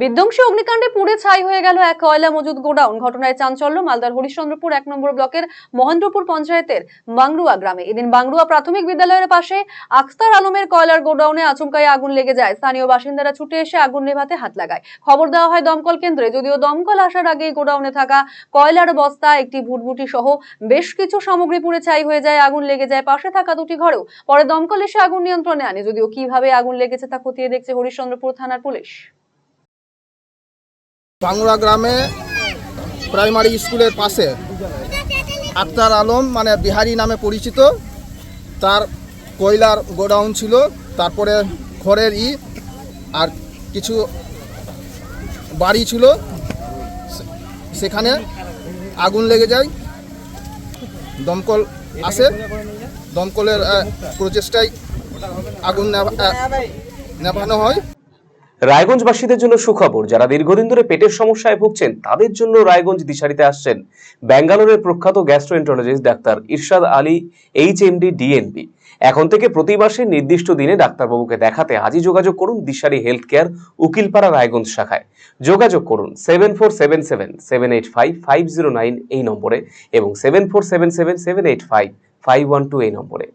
বিধ্বংসী অগ্নিকাণ্ডে পুড়ে ছাই হয়ে গেল এক কয়লা মজুদ গোডাউন। ঘটনায় চাঞ্চল্য মালদার হরিশ্চন্দ্রপুর 1 নম্বর ব্লকের মহেন্দ্রপুর পঞ্চায়েতের বাংরুয়া গ্রামে। এদিন বাংরুয়া প্রাথমিক বিদ্যালয়ের পাশে আখতার আলমের কয়লার গোডাউনে আচমকাই আগুন লেগে যায়। স্থানীয় বাসিন্দারা ছুটে এসে আগুন নেভাতে হাত লাগায়। খবর দেওয়া হয় দমকল কেন্দ্রে, যদিও দমকল আসার আগেই গোডাউনে থাকা কয়লার বস্তা, একটি ভুটভুটি সহ বেশ কিছু সামগ্রী পুড়ে ছাই হয়ে যায়। আগুন লেগে যায় পাশে থাকা দুটি ঘরেও। পরে দমকল এসে আগুন নিয়ন্ত্রণে আনে, যদিও কিভাবে আগুন লেগেছে তা খতিয়ে দেখছে হরিশ্চন্দ্রপুর থানার পুলিশ। বাংলা গ্রামে প্রাইমারি স্কুলের পাশে আখতার আলম মানে বিহারি নামে পরিচিত, তার কয়লার গোডাউন ছিল। তারপরে খড়ের আর কিছু বাড়ি ছিল, সেখানে আগুন লেগে যায়। দমকল আসে, দমকলের প্রচেষ্টায় আগুন নেভানো হয়। রায়গঞ্জবাসীদের জন্য সুখবর, যারা দীর্ঘদিন ধরে পেটের সমস্যায় ভুগছেন তাদের জন্য রায়গঞ্জ দিশারিতে আসছেন ব্যাঙ্গালোরের প্রখ্যাত গ্যাস্ট্রোএন্টারোলজিস্ট ডাক্তার ইরশাদ আলী HMD DNB। এখন থেকে প্রতি মাসে নির্দিষ্ট দিনে ডাক্তারবাবুকে দেখাতে আজই যোগাযোগ করুন দিশারি হেলথ কেয়ার উকিলপাড়া রায়গঞ্জ শাখায়। যোগাযোগ করুন 7477785509 এই নম্বরে এবং 7477785512 এই নম্বরে।